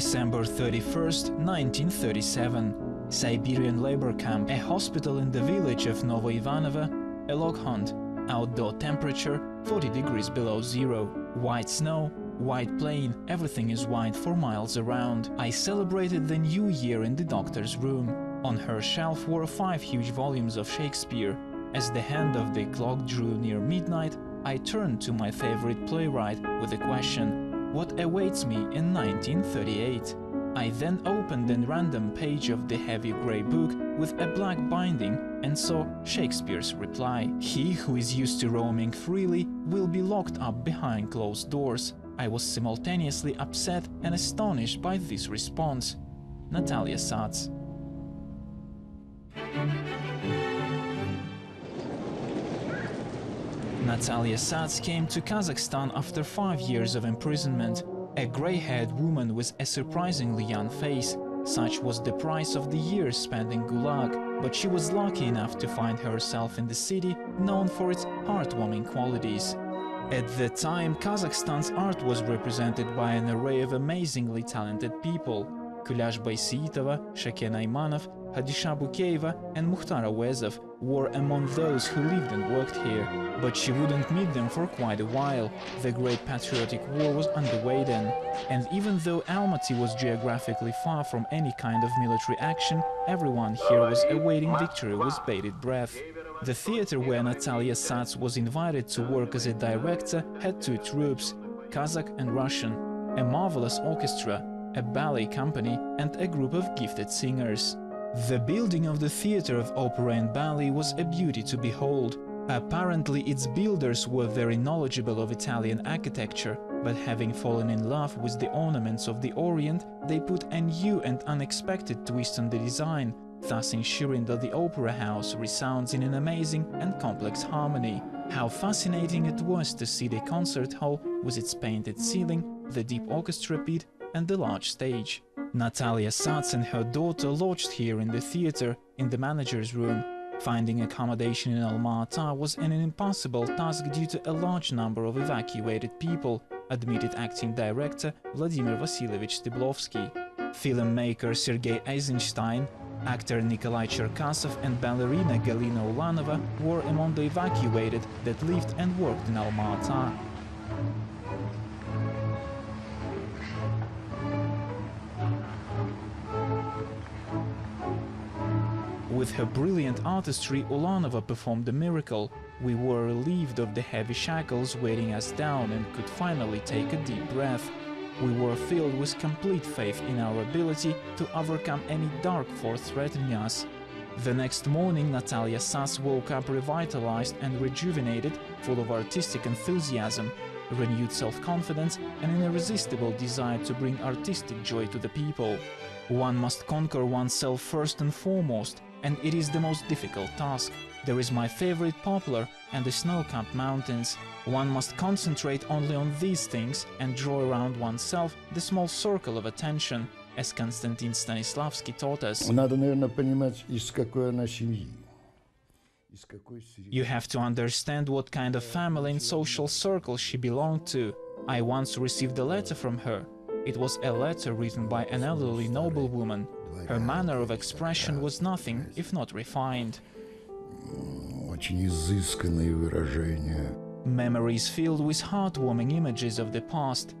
December 31st, 1937. Siberian labor camp, a hospital in the village of Novoivanovo, a log hunt, outdoor temperature 40 degrees below zero, white snow, white plain, everything is white for miles around. I celebrated the new year in the doctor's room. On her shelf were 5 huge volumes of Shakespeare. As the hand of the clock drew near midnight, I turned to my favorite playwright with the question, what awaits me in 1938? I then opened a random page of the heavy grey book with a black binding and saw Shakespeare's reply. He who is used to roaming freely will be locked up behind closed doors. I was simultaneously upset and astonished by this response. Natalia Sac. Natalia Sac came to Kazakhstan after 5 years of imprisonment. A grey-haired woman with a surprisingly young face. Such was the price of the years spent in Gulag, but she was lucky enough to find herself in the city known for its heartwarming qualities. At the time, Kazakhstan's art was represented by an array of amazingly talented people. Kulash Baysiitova, Shaken Aymanov, Hadisha Bukeyeva and Mukhtar Awezov were among those who lived and worked here. But she wouldn't meet them for quite a while. The Great Patriotic War was underway then. And even though Almaty was geographically far from any kind of military action, everyone here was awaiting victory with bated breath. The theater where Natalia Sac was invited to work as a director had 2 troupes, Kazakh and Russian, a marvelous orchestra, a ballet company and a group of gifted singers. The building of the theater of opera and ballet was a beauty to behold. Apparently its builders were very knowledgeable of Italian architecture, but having fallen in love with the ornaments of the Orient, they put a new and unexpected twist on the design, thus ensuring that the opera house resounds in an amazing and complex harmony. How fascinating it was to see the concert hall with its painted ceiling, the deep orchestra pit and the large stage. Natalia Sac and her daughter lodged here in the theater, in the manager's room. Finding accommodation in Alma-Ata was an impossible task due to a large number of evacuated people, admitted acting director Vladimir Vasilyevich Steblovsky. Filmmaker Sergei Eisenstein, actor Nikolai Cherkasov and ballerina Galina Ulanova were among the evacuated that lived and worked in Alma-Ata. With her brilliant artistry, Ulanova performed a miracle. We were relieved of the heavy shackles weighing us down and could finally take a deep breath. We were filled with complete faith in our ability to overcome any dark force threatening us. The next morning, Natalia Sac woke up revitalized and rejuvenated, full of artistic enthusiasm, renewed self-confidence and an irresistible desire to bring artistic joy to the people. One must conquer oneself first and foremost, and it is the most difficult task. There is my favorite poplar and the snow-capped mountains. One must concentrate only on these things and draw around oneself the small circle of attention, as Konstantin Stanislavski taught us. Надо, наверное, понимать, из какой она семьи. You have to understand what kind of family and social circle she belonged to. I once received a letter from her. It was a letter written by an elderly noblewoman. Her manner of expression was nothing if not refined. Очень изысканные выражения. Memories filled with heartwarming images of the past.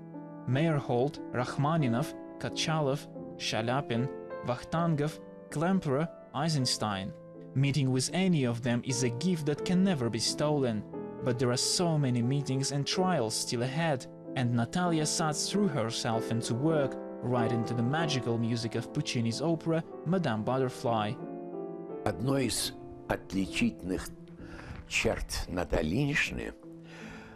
Meyerhold, Rachmaninov, Kachalov, Shalyapin, Vakhtangov, Klemperer, Eisenstein. Meeting with any of them is a gift that can never be stolen. But there are so many meetings and trials still ahead, and Natalia Sac threw herself into work, right into the magical music of Puccini's opera Madame Butterfly. Одной из отличительных черт Натальи Ильиничны.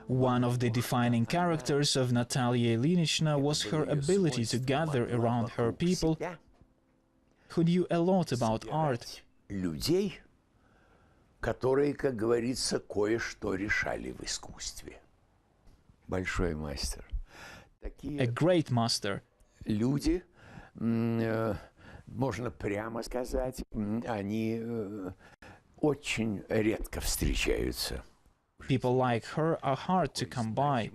One of the defining characters of Natalia Ilyinichna was her ability to gather around her people who knew a lot about art. Людей, которые, как говорится, кое-что решали в искусстве. Большой мастер. A great master. Люди, можно прямо сказать, они очень редко встречаются. People like her are hard to come by.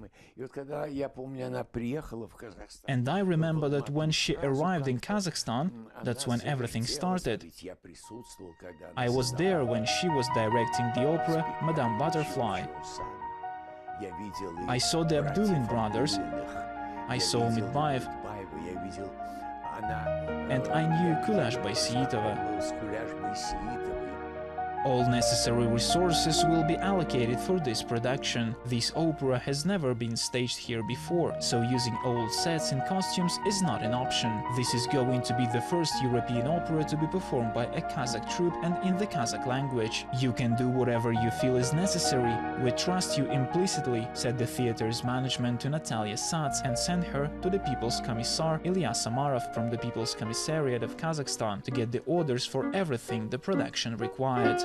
And I remember that when she arrived in Kazakhstan, that's when everything started. I was there when she was directing the opera Madame Butterfly. I saw the Abdulin brothers, I saw Midbaev, and I knew Kulash Baysiitova. All necessary resources will be allocated for this production. This opera has never been staged here before, so using old sets and costumes is not an option. This is going to be the first European opera to be performed by a Kazakh troupe and in the Kazakh language. You can do whatever you feel is necessary. We trust you implicitly, said the theater's management to Natalia Sac and sent her to the People's Commissar Ilya Samarov from the People's Commissariat of Kazakhstan to get the orders for everything the production required.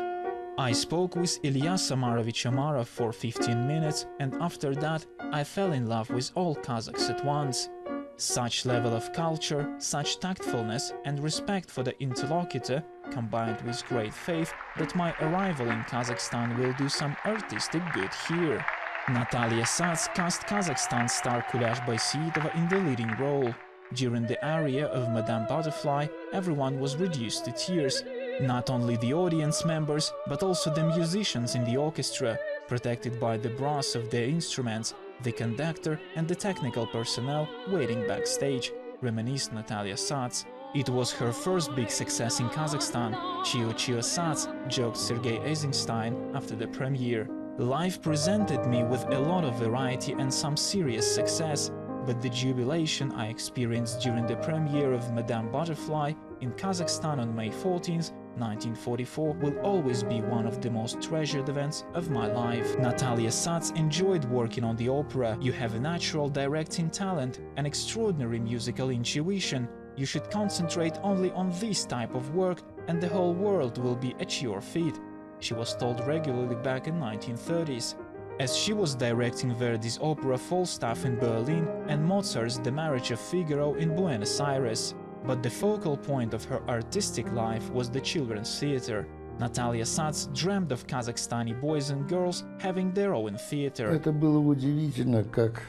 I spoke with Ilya Samarovich Omarov for 15 minutes, and after that I fell in love with all Kazakhs at once. Such level of culture, such tactfulness and respect for the interlocutor, combined with great faith that my arrival in Kazakhstan will do some artistic good here. Natalia Sac cast Kazakhstan star Kulash Baysiitova in the leading role. During the aria of Madame Butterfly, everyone was reduced to tears. Not only the audience members, but also the musicians in the orchestra, protected by the brass of their instruments, the conductor and the technical personnel waiting backstage, reminisced Natalia Sac. It was her first big success in Kazakhstan. Chio Chio Sac, joked Sergei Eisenstein after the premiere. Life presented me with a lot of variety and some serious success, but the jubilation I experienced during the premiere of Madame Butterfly in Kazakhstan on May 14th, 1944 will always be one of the most treasured events of my life. Natalia Sac enjoyed working on the opera. You have a natural directing talent, an extraordinary musical intuition. You should concentrate only on this type of work and the whole world will be at your feet, she was told regularly back in 1930s. As she was directing Verdi's opera Falstaff in Berlin and Mozart's The Marriage of Figaro in Buenos Aires. But the focal point of her artistic life was the children's theater. Natalia Sac dreamed of Kazakhstani boys and girls having their own theater. Это было удивительно, как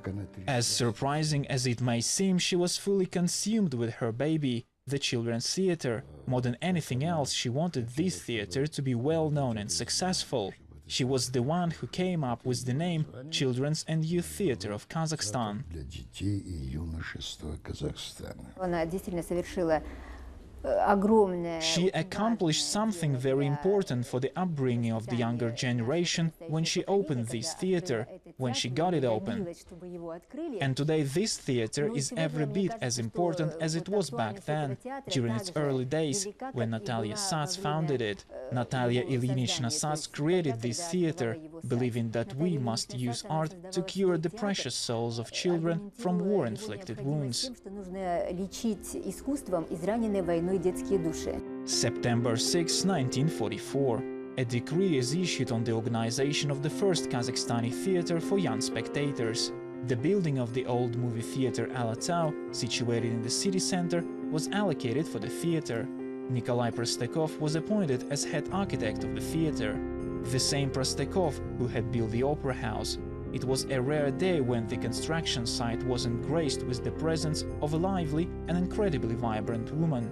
она As surprising as it may seem, she was fully consumed with her baby, the children's theater. More than anything else, she wanted this theater to be well known and successful. She was the one who came up with the name Children's and Youth Theater of Kazakhstan. для детей и юношества Казахстана. Она действительно совершила She accomplished something very important for the upbringing of the younger generation when she opened this theater, when she got it open. And today this theater is every bit as important as it was back then, during its early days, when Natalia Sac founded it. Natalia Ilyinichna Sac created this theater, believing that we must use art to cure the precious souls of children from war-inflicted wounds. September 6, 1944. A decree is issued on the organization of the first Kazakhstani theater for young spectators. The building of the old movie theater Alatau, situated in the city center, was allocated for the theater. Nikolai Prostakov was appointed as head architect of the theater. The same Prostakov who had built the opera house. It was a rare day when the construction site wasn't graced with the presence of a lively and incredibly vibrant woman,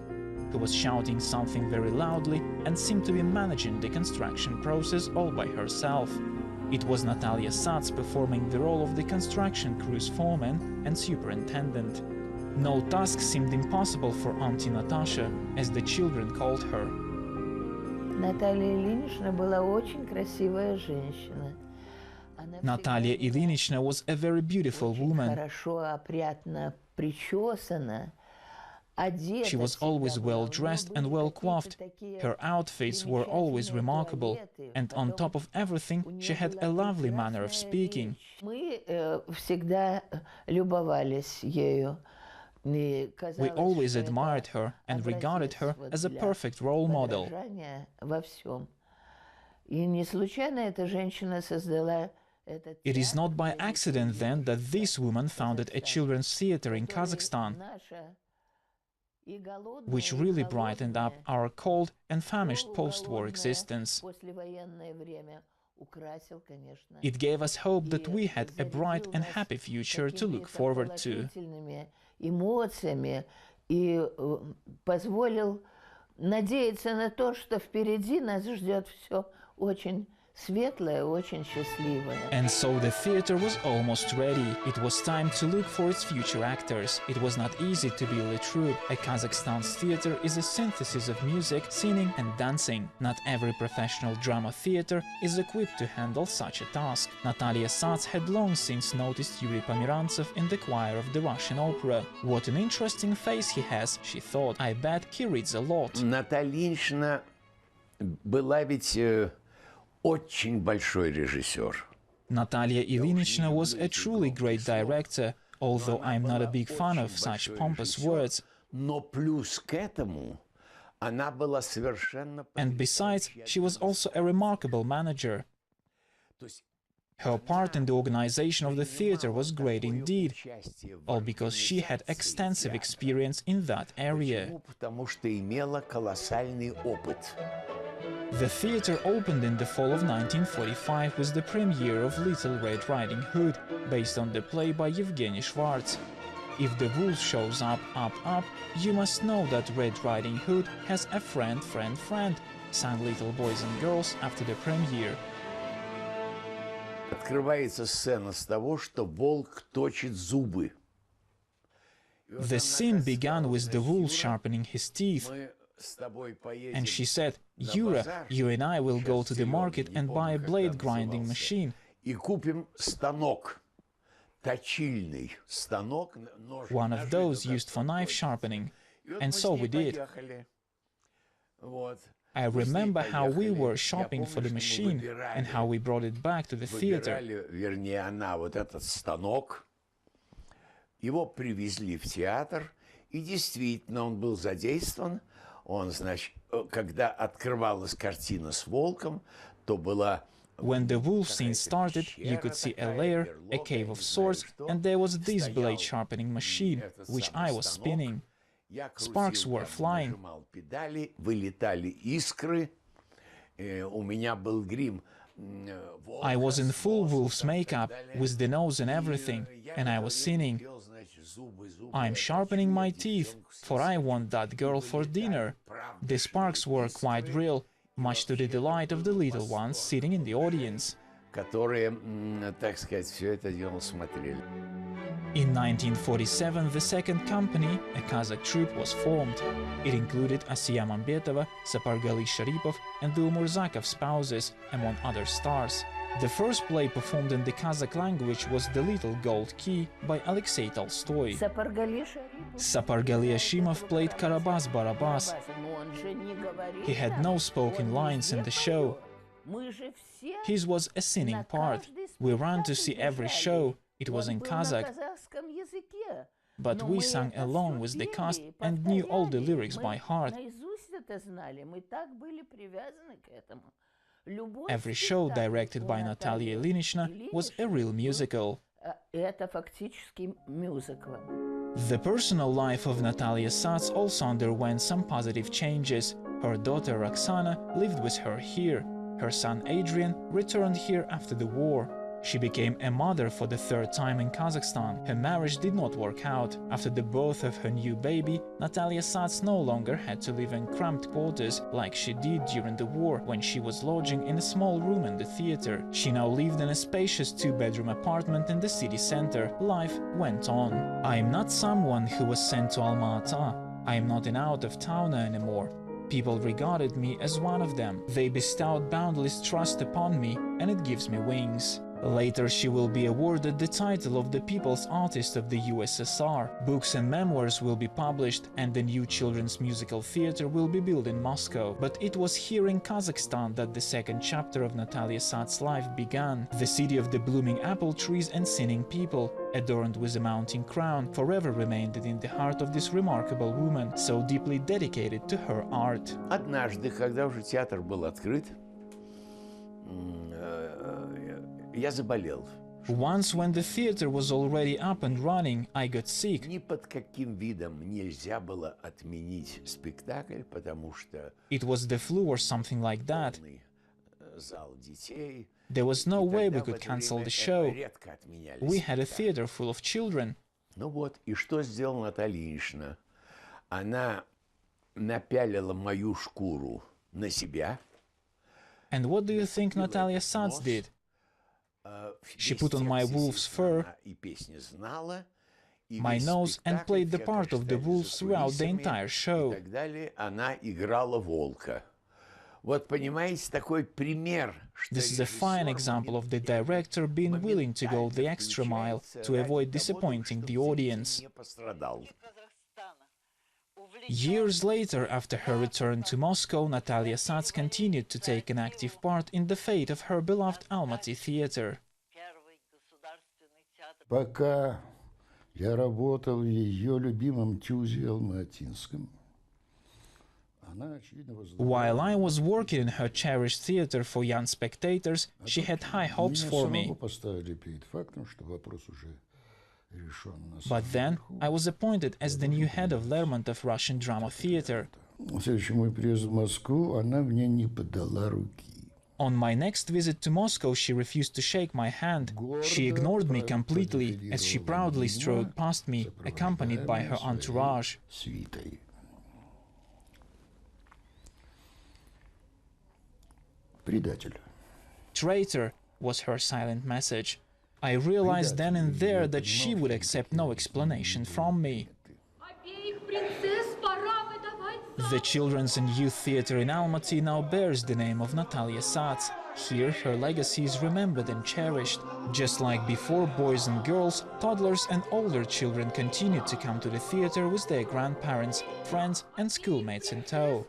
who was shouting something very loudly and seemed to be managing the construction process all by herself. It was Natalia Sac performing the role of the construction crew's foreman and superintendent. No task seemed impossible for Auntie Natasha, as the children called her. Наталья Ильинична была очень красивая женщина. Natalia Ilyinichna was a very beautiful woman. Хорошо, опрятно причесана. She was always well dressed and well coiffed. Her outfits were always remarkable, and on top of everything, she had a lovely manner of speaking. Мы всегда любовались ею. We always admired her and regarded her as a perfect role model. Во всем. И не случайно эта женщина создала. It is not by accident, then, that this woman founded a children's theater in Kazakhstan, which really brightened up our cold and famished post-war existence. украсил, конечно. It gave us hope that we had a bright and happy future to look forward to. Положительными эмоциями и позволил надеяться на то, что впереди нас ждет все очень светлое, очень счастливое. And so the theater was almost ready. It was time to look for its future actors. It was not easy to build a troupe. A Kazakhstan's theater is a synthesis of music, singing and dancing. Not every professional drama theater is equipped to handle such a task. Natalia Sac had long since noticed Yuri Pomerantsev in the choir of the Russian opera. What an interesting face he has, she thought. I bet he reads a lot. Наталья была ведь очень большой режиссер. Natalia Ilinichna was a truly great director, although I'm not a big fan of such pompous words. Но плюс к этому она была совершенно... And besides, she was also a remarkable manager. Her part in the organization of the theater was great indeed, all because she had extensive experience in that area. Потому что имела колоссальный опыт. The theater opened in the fall of 1945 with the premiere of Little Red Riding Hood, based on the play by Evgeny Schwartz. If the wolf shows up, you must know that Red Riding Hood has a friend, sang little boys and girls after the premiere. Открывается сцена с того, что волк точит зубы. The scene began with the wolf sharpening his teeth. And she said, Yura, you and I will go to the market and buy a blade grinding machine. И купим станок, точильный станок. One of those used for knife sharpening. And so we did. I remember how we were shopping for the machine and how we brought it back to the theater. Вернее, она вот этот станок, его привезли в театр, и действительно он был задействован. Он, значит, когда открывалась картина с волком, то была... When the wolf scene started, you could see a lair, a cave of swords, and there was this blade sharpening machine, which I was spinning. Sparks were flying. Вылетали искры. У меня был грим. I was in full wolf's makeup, with the nose and everything, and I was singing, I'm sharpening my teeth, for I want that girl for dinner. The sparks were quite real, much to the delight of the little ones sitting in the audience. Которые, так сказать, все это дело смотрели. In 1947, the second company, a Kazakh troupe, was formed. It included Asiya Mambetova, Sapargali Sharipov, and the Umurzakov spouses, among other stars. The first play performed in the Kazakh language was The Little Gold Key by Alexei Tolstoy. Sapargali Ashimov played Karabas-Barabas. He had no spoken lines in the show. His was a singing part. We ran to see every show. It was in Kazakh. But we sang along with the cast and knew all the lyrics by heart. Every show directed by Natalia Ilinichna was a real musical. The personal life of Natalia Sac also underwent some positive changes. Her daughter Roxana lived with her here. Her son Adrian returned here after the war. She became a mother for the third time in Kazakhstan. Her marriage did not work out. After the birth of her new baby, Natalia Sac no longer had to live in cramped quarters like she did during the war when she was lodging in a small room in the theater. She now lived in a spacious two-bedroom apartment in the city center. Life went on. I am not someone who was sent to Alma-Ata. I am not an out-of-towner anymore. People regarded me as one of them. They bestowed boundless trust upon me, and it gives me wings. Later she will be awarded the title of the People's Artist of the USSR. Books and memoirs will be published and the new children's musical theater will be built in Moscow. But it was here in Kazakhstan that the second chapter of Natalia Sac's life began. The city of the blooming apple trees and singing people, adorned with a mounting crown, forever remained in the heart of this remarkable woman, so deeply dedicated to her art. Однажды, когда уже театр был открыт, я заболел. Once, when the theater was already up and running, I got sick. Ни под каким видом нельзя было отменить спектакль, потому что It was the flu or something like that. зал детей, There was no way we could cancel the show. We had a theater full of children. Ну вот, и что сделала Наталья Ильинична? Она напялила мою шкуру на себя. And what do you think Natalia Sac did? She put on my wolf's fur, my nose, and played the part of the wolf throughout the entire show. Она играла волка. Вот понимаете, такой пример. This is a fine example of the director being willing to go the extra mile to avoid disappointing the audience. Years later, after her return to Moscow, Natalia Sac continued to take an active part in the fate of her beloved Almaty theater. Пока я работал в ее любимом ТЮЗе Алматинском, while I was working in her cherished theater for young spectators, she had high hopes for me. But then I was appointed as the new head of Lermontov Russian Drama Theater. On my next visit to Moscow, she refused to shake my hand. She ignored me completely as she proudly strode past me, accompanied by her entourage. Traitor was her silent message. I realized then and there that she would accept no explanation from me. The Children's and Youth Theatre in Almaty now bears the name of Natalia Sac. Here her legacy is remembered and cherished. Just like before, boys and girls, toddlers and older children continued to come to the theatre with their grandparents, friends and schoolmates in tow.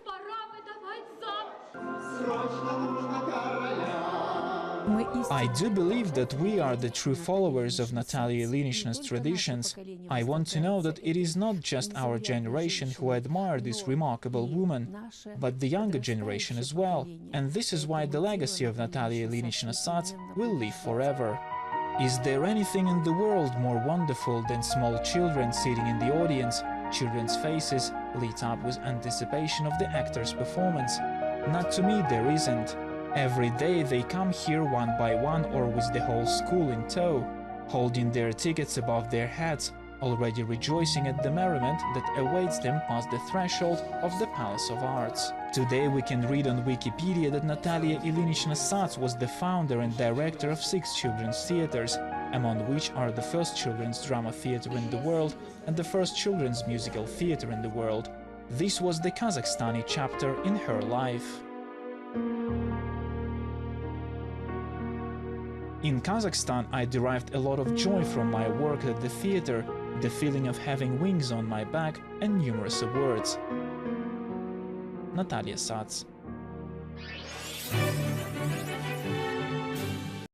I do believe that we are the true followers of Natalia Ilyinichna's traditions. I want to know that it is not just our generation who admire this remarkable woman, but the younger generation as well. And this is why the legacy of Natalia Ilyinichna Sac will live forever. Is there anything in the world more wonderful than small children sitting in the audience, children's faces lit up with anticipation of the actor's performance? Not to me, there isn't. Every day they come here one by one or with the whole school in tow, holding their tickets above their heads, already rejoicing at the merriment that awaits them past the threshold of the Palace of Arts. Today we can read on Wikipedia that Natalia Ilyinichna Sac was the founder and director of 6 children's theaters, among which are the first children's drama theater in the world and the first children's musical theater in the world. This was the Kazakhstani chapter in her life. In Kazakhstan, I derived a lot of joy from my work at the theater, the feeling of having wings on my back, and numerous awards. Natalia Sac.